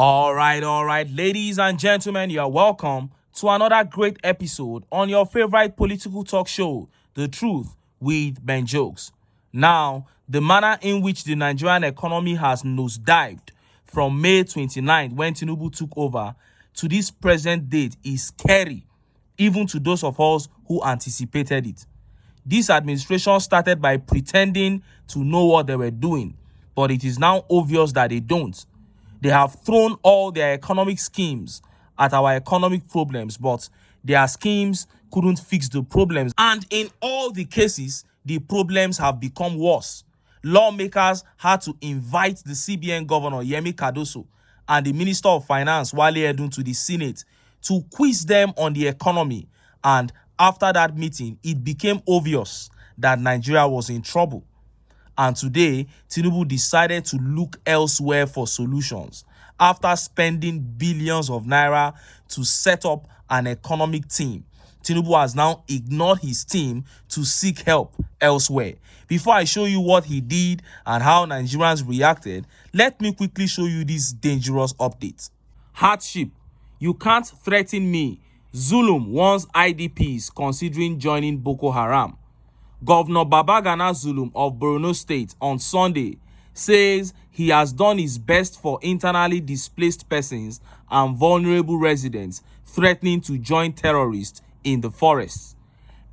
All right, ladies and gentlemen, you are welcome to another great episode on your favorite political talk show, The Truth with Ben Jokes. Now, the manner in which the Nigerian economy has nosedived from May 29, when Tinubu took over, to this present date is scary, even to those of us who anticipated it. This administration started by pretending to know what they were doing, but it is now obvious that they don't. They have thrown all their economic schemes at our economic problems, but their schemes couldn't fix the problems. And in all the cases, the problems have become worse. Lawmakers had to invite the CBN governor, Yemi Cardoso, and the Minister of Finance, Wale Edun, to the Senate to quiz them on the economy. And after that meeting, it became obvious that Nigeria was in trouble. And today, Tinubu decided to look elsewhere for solutions after spending billions of naira to set up an economic team. Tinubu has now ignored his team to seek help elsewhere. Before I show you what he did and how Nigerians reacted, let me quickly show you this dangerous update. Hardship. You can't threaten me. Zulum warns IDPs considering joining Boko Haram. Governor Babagana Zulum of Borno State on Sunday says he has done his best for internally displaced persons and vulnerable residents threatening to join terrorists in the forests.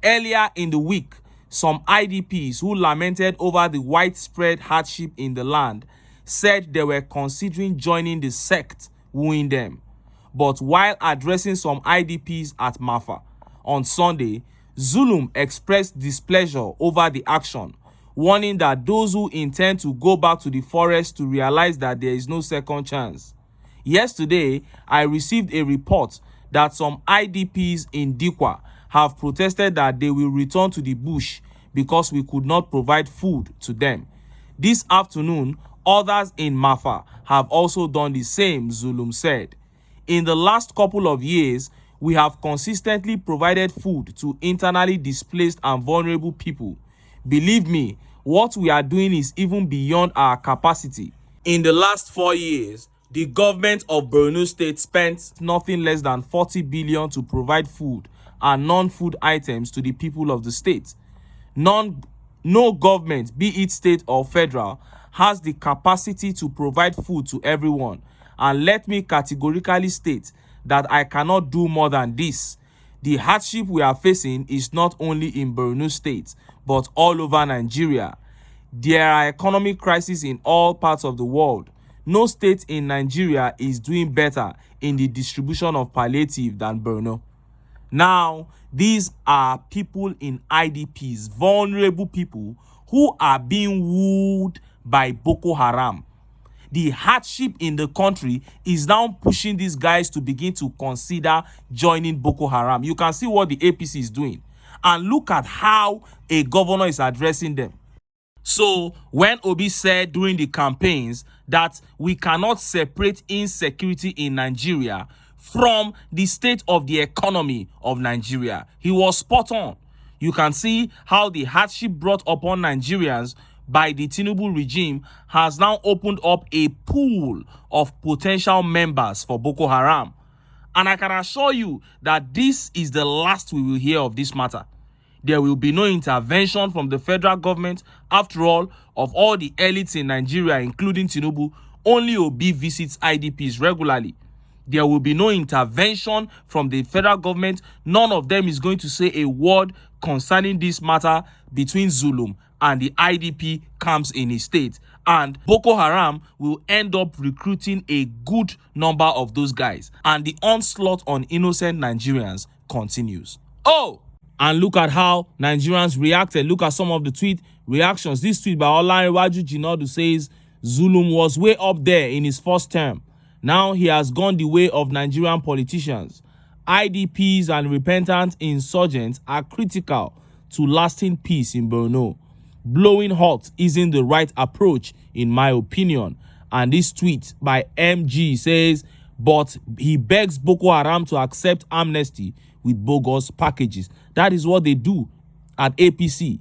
Earlier in the week, some IDPs who lamented over the widespread hardship in the land said they were considering joining the sect wooing them. But while addressing some IDPs at Mafa on Sunday, Zulum expressed displeasure over the action, warning that those who intend to go back to the forest to realize that there is no second chance. Yesterday, I received a report that some IDPs in Dikwa have protested that they will return to the bush because we could not provide food to them. This afternoon, others in Mafa have also done the same, Zulum said. In the last couple of years, we have consistently provided food to internally displaced and vulnerable people. Believe me, what we are doing is even beyond our capacity. In the last 4 years, the government of Borno State spent nothing less than 40 billion to provide food and non-food items to the people of the state. No government, be it state or federal, has the capacity to provide food to everyone. And let me categorically state that I cannot do more than this. The hardship we are facing is not only in Borno State, but all over Nigeria. There are economic crises in all parts of the world. No state in Nigeria is doing better in the distribution of palliative than Borno. Now, these are people in IDPs, vulnerable people who are being wooed by Boko Haram. The hardship in the country is now pushing these guys to begin to consider joining Boko Haram. You can see what the APC is doing. And look at how a governor is addressing them. So when Obi said during the campaigns that we cannot separate insecurity in Nigeria from the state of the economy of Nigeria, he was spot on. You can see how the hardship brought upon Nigerians by the Tinubu regime has now opened up a pool of potential members for Boko Haram. And I can assure you that this is the last we will hear of this matter. There will be no intervention from the federal government. After all, of all the elites in Nigeria, including Tinubu, only Obi visits IDPs regularly. There will be no intervention from the federal government. None of them is going to say a word concerning this matter between Zulum and the IDP camps in his state. And Boko Haram will end up recruiting a good number of those guys. And the onslaught on innocent Nigerians continues. Oh! And look at how Nigerians reacted. Look at some of the tweet reactions. This tweet by Olanrewaju Jinodu says Zulum was way up there in his first term. Now he has gone the way of Nigerian politicians. IDPs and repentant insurgents are critical to lasting peace in Borno. Blowing hot isn't the right approach, in my opinion. And this tweet by MG says, but he begs Boko Haram to accept amnesty with bogus packages. That is what they do at APC.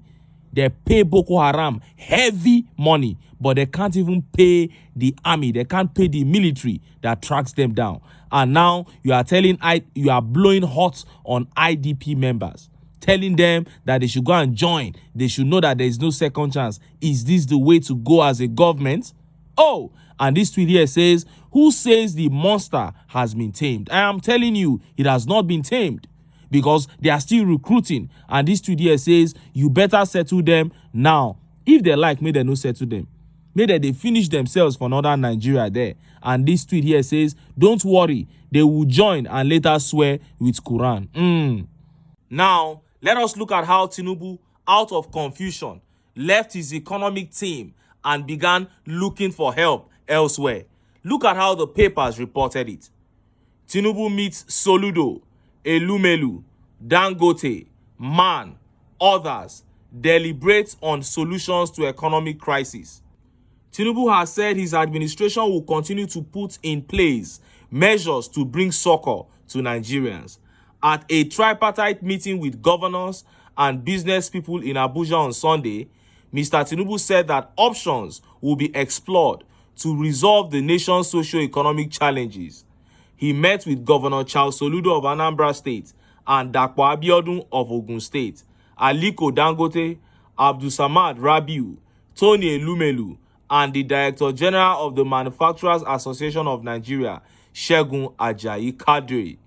They pay Boko Haram heavy money, but they can't even pay the army. They can't pay the military that tracks them down. And now you are blowing hot on IDP members, telling them that they should go and join. They should know that there is no second chance. Is this the way to go as a government? Oh, and this tweet here says, who says the monster has been tamed? I am telling you, it has not been tamed, because they are still recruiting. And this tweet here says, you better settle them now. If they like, may they no settle them. May they finish themselves for northern Nigeria there. And this tweet here says, don't worry, they will join and later swear with Quran. Now, let us look at how Tinubu, out of confusion, left his economic team and began looking for help elsewhere. Look at how the papers reported it. Tinubu meets Soludo, Elumelu, Dangote, MAN, others, deliberates on solutions to economic crisis. Tinubu has said his administration will continue to put in place measures to bring succor to Nigerians. At a tripartite meeting with governors and business people in Abuja on Sunday, Mr. Tinubu said that options will be explored to resolve the nation's socio-economic challenges. He met with Governor Charles Soludo of Anambra State and Dapo Abiodun of Ogun State, Aliko Dangote, Abdulsamad Rabiu, Tony Elumelu, and the Director General of the Manufacturers Association of Nigeria, Segun Ajayi Kadri.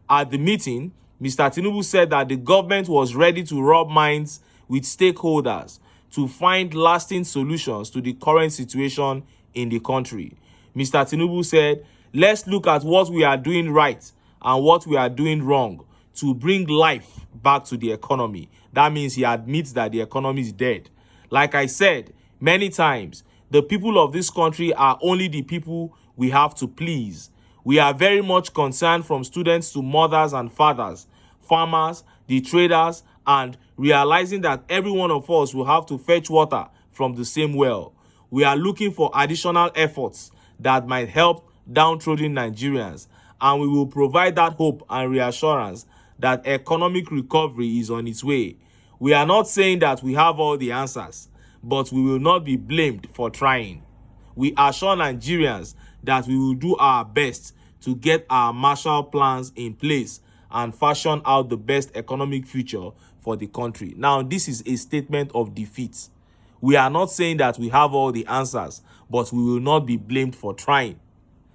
At the meeting, Mr. Tinubu said that the government was ready to rub minds with stakeholders to find lasting solutions to the current situation in the country. Mr. Tinubu said, let's look at what we are doing right and what we are doing wrong to bring life back to the economy. That means he admits that the economy is dead. Like I said many times, the people of this country are only the people we have to please. We are very much concerned, from students to mothers and fathers, farmers, the traders, and realizing that every one of us will have to fetch water from the same well. We are looking for additional efforts that might help downtrodden Nigerians, and we will provide that hope and reassurance that economic recovery is on its way. We are not saying that we have all the answers, but we will not be blamed for trying. We assure Nigerians that we will do our best to get our Marshall plans in place and fashion out the best economic future for the country. Now, this is a statement of defeat. We are not saying that we have all the answers, but we will not be blamed for trying.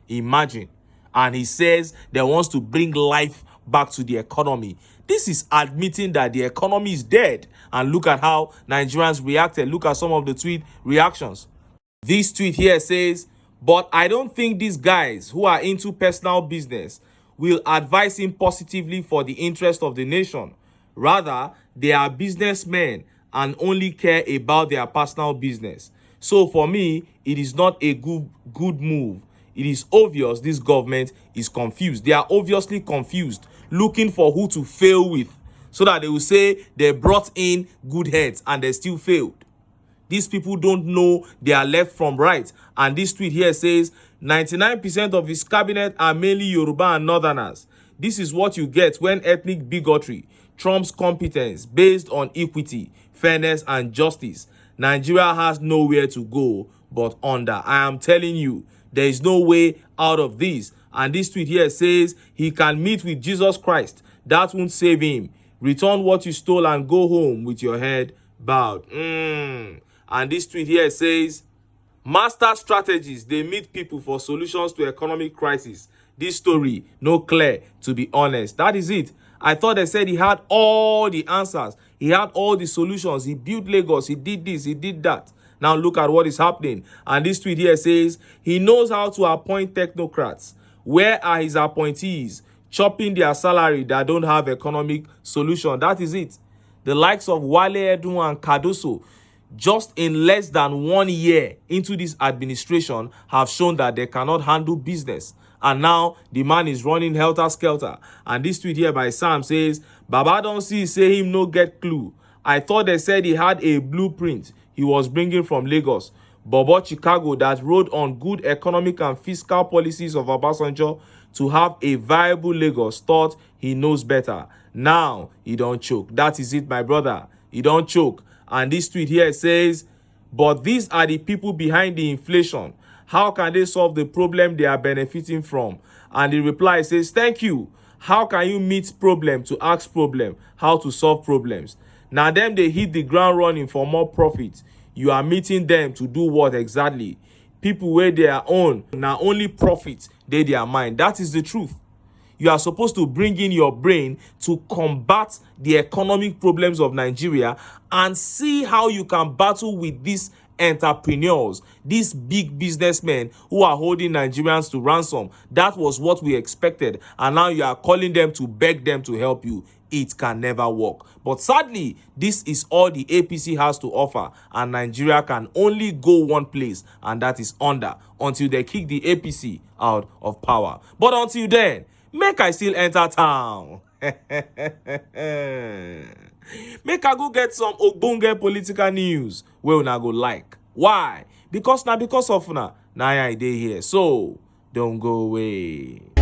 Imagine. And he says they wants to bring life back to the economy. This is admitting that the economy is dead. And look at how Nigerians reacted. Look at some of the tweet reactions. This tweet here says, but I don't think these guys who are into personal business will advise him positively for the interest of the nation. Rather, they are businessmen and only care about their personal business. So for me, it is not a good move. It is obvious this government is confused. They are obviously confused, looking for who to fail with, so that they will say they brought in good heads and they still failed. These people don't know their left from right. And this tweet here says 99% of his cabinet are mainly Yoruba and Northerners. This is what you get when ethnic bigotry trumps competence based on equity, fairness, and justice. Nigeria has nowhere to go but under. I am telling you, there is no way out of this. And this tweet here says he can meet with Jesus Christ. That won't save him. Return what you stole and go home with your head bowed. And this tweet here says, master strategies, they meet people for solutions to economic crisis. This story, no clear, to be honest. That is it. I thought they said he had all the answers. He had all the solutions. He built Lagos. He did this. He did that. Now look at what is happening. And this tweet here says, he knows how to appoint technocrats. Where are his appointees? Chopping their salary that don't have economic solution. That is it. The likes of Wale Edun and Cardoso, just in less than 1 year into this administration, have shown that they cannot handle business. And now the man is running helter-skelter. And this tweet here by Sam says, Baba don't see, say him no get clue. I thought they said he had a blueprint he was bringing from Lagos. Bobo Chicago that rode on good economic and fiscal policies of Obasanjo to have a viable Lagos thought he knows better. Now he don't choke. That is it, my brother. He don't choke. And this tweet here says, but these are the people behind the inflation. How can they solve the problem they are benefiting from? And the reply says, thank you. How can you meet problem to ask problem? How to solve problems? Now them they hit the ground running for more profit. You are meeting them to do what exactly? People where their own, now only profit they their mind. That is the truth. You are supposed to bring in your brain to combat the economic problems of Nigeria and see how you can battle with these entrepreneurs, these big businessmen who are holding Nigerians to ransom. That was what we expected. And now you are calling them to beg them to help you. It can never work. But sadly, this is all the APC has to offer, and Nigeria can only go one place, and that is under, until they kick the APC out of power. But until then, make I still enter town. Make I go get some ogbonge political news wey una go like. Why? Because of una. Now I dey here. So don't go away.